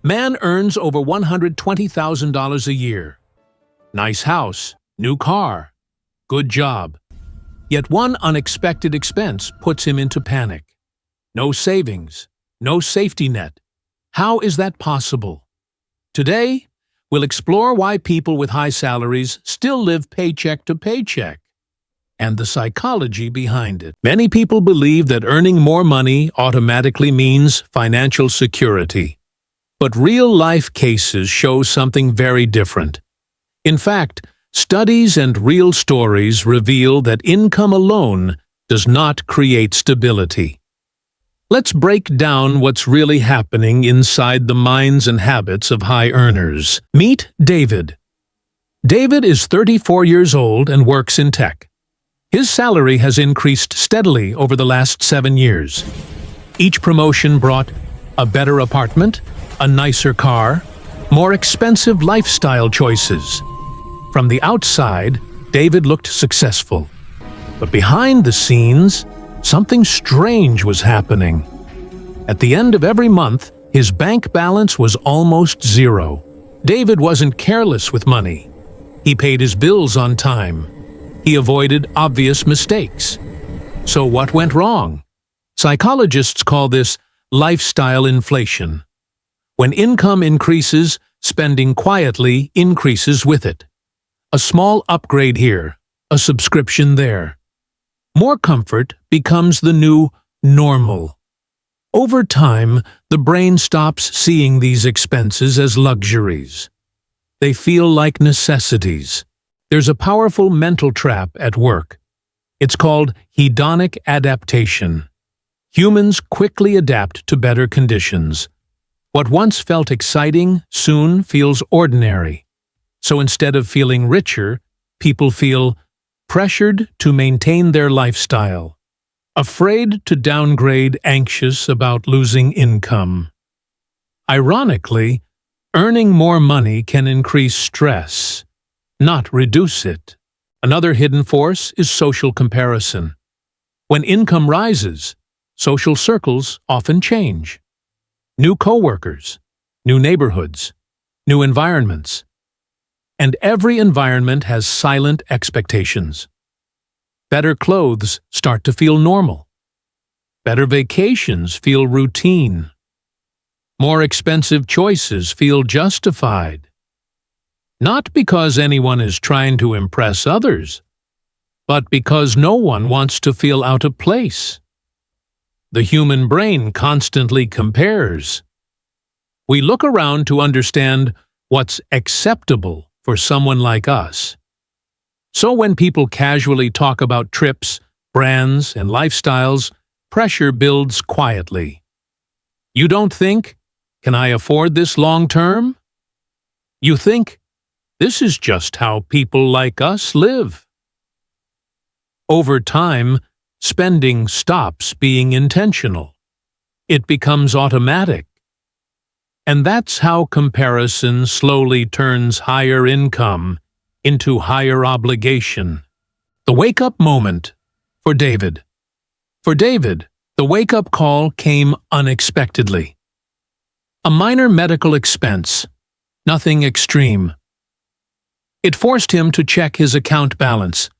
Man earns over $120,000 a year. Nice house, new car, good job. Yet one unexpected expense puts him into panic. No savings, no safety net. How is that possible? Today, we'll explore why people with high salaries still live paycheck to paycheck and the psychology behind it. Many people believe that earning more money automatically means financial security. But real-life cases show something very different. In fact, studies and real stories reveal that income alone does not create stability. Let's break down what's really happening inside the minds and habits of high earners. Meet David. David is 34 years old and works in tech. His salary has increased steadily over the last 7 years. Each promotion brought a better apartment, a nicer car, more expensive lifestyle choices. From the outside, David looked successful. But behind the scenes, something strange was happening. At the end of every month, his bank balance was almost zero. David wasn't careless with money. He paid his bills on time. He avoided obvious mistakes. So what went wrong? Psychologists call this lifestyle inflation. When income increases, spending quietly increases with it. A small upgrade here, a subscription there. More comfort becomes the new normal. Over time, the brain stops seeing these expenses as luxuries. They feel like necessities. There's a powerful mental trap at work. It's called hedonic adaptation. Humans quickly adapt to better conditions. What once felt exciting soon feels ordinary. So instead of feeling richer, people feel pressured to maintain their lifestyle, afraid to downgrade, anxious about losing income. Ironically, earning more money can increase stress, not reduce it. Another hidden force is social comparison. When income rises, social circles often change. New coworkers, new neighborhoods, new environments. And every environment has silent expectations. Better clothes start to feel normal. Better vacations feel routine. More expensive choices feel justified. Not because anyone is trying to impress others, but because no one wants to feel out of place. The human brain constantly compares. We look around to understand what's acceptable for someone like us. So when people casually talk about trips, brands, and lifestyles, pressure builds quietly. You don't think, "Can I afford this long term?" You think, "This is just how people like us live." Over time, spending stops being intentional. It becomes automatic. And that's how comparison slowly turns higher income into higher obligation. The wake-up moment for David. For David, the wake-up call came unexpectedly. A minor medical expense, nothing extreme. It forced him to check his account balance,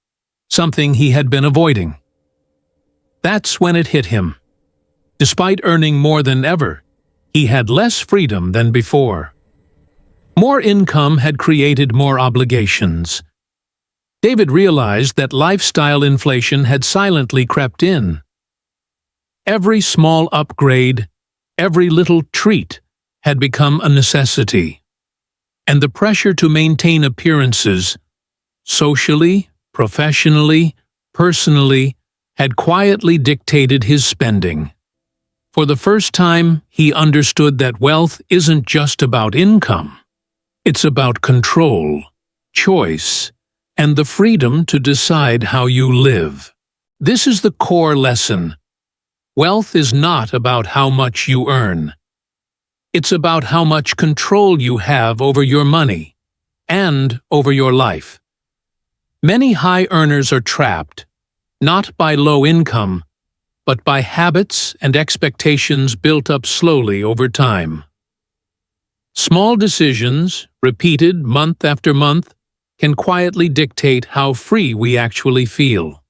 something he had been avoiding. That's when it hit him. Despite earning more than ever, he had less freedom than before. More income had created more obligations. David realized that lifestyle inflation had silently crept in. Every small upgrade, every little treat had become a necessity. And the pressure to maintain appearances, socially, professionally, personally, had quietly dictated his spending. For the first time, he understood that wealth isn't just about income. It's about control, choice, and the freedom to decide how you live. This is the core lesson. Wealth is not about how much you earn. It's about how much control you have over your money and over your life. Many high earners are trapped, not by low income, but by habits and expectations built up slowly over time. Small decisions, repeated month after month, can quietly dictate how free we actually feel.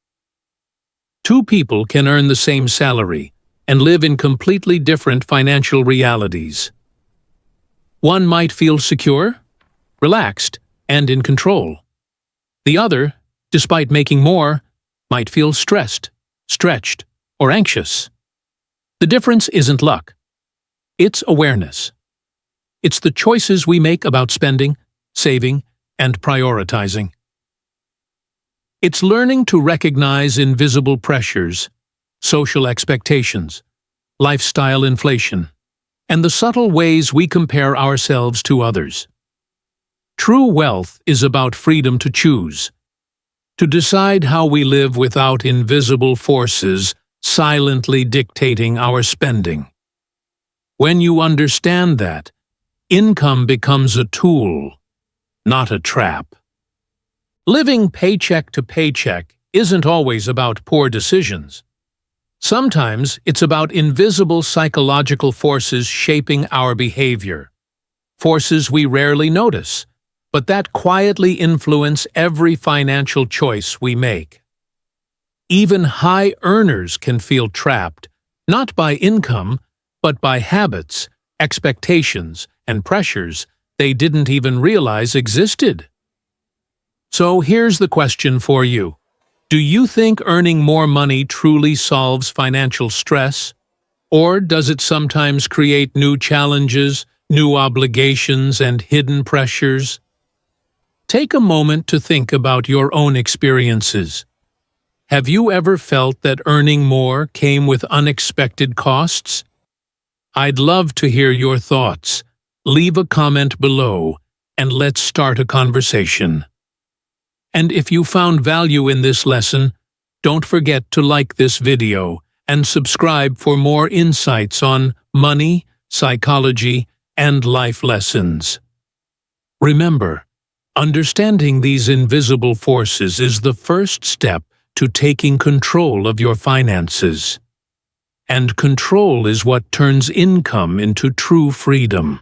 Two people can earn the same salary and live in completely different financial realities. One might feel secure, relaxed, and in control. The other, despite making more, might feel stressed, stretched, or anxious. The difference isn't luck. It's awareness. It's the choices we make about spending, saving, and prioritizing. It's learning to recognize invisible pressures, social expectations, lifestyle inflation, and the subtle ways we compare ourselves to others. True wealth is about freedom to choose, to decide how we live without invisible forces silently dictating our spending. When you understand that, income becomes a tool, not a trap. Living paycheck to paycheck isn't always about poor decisions. Sometimes it's about invisible psychological forces shaping our behavior, forces we rarely notice, but that quietly influence every financial choice we make. Even high earners can feel trapped, not by income, but by habits, expectations, and pressures they didn't even realize existed. So here's the question for you. Do you think earning more money truly solves financial stress? Or does it sometimes create new challenges, new obligations, and hidden pressures? Take a moment to think about your own experiences. Have you ever felt that earning more came with unexpected costs? I'd love to hear your thoughts. Leave a comment below, and let's start a conversation. And if you found value in this lesson, don't forget to like this video and subscribe for more insights on money, psychology, and life lessons. Remember, understanding these invisible forces is the first step to taking control of your finances. And control is what turns income into true freedom.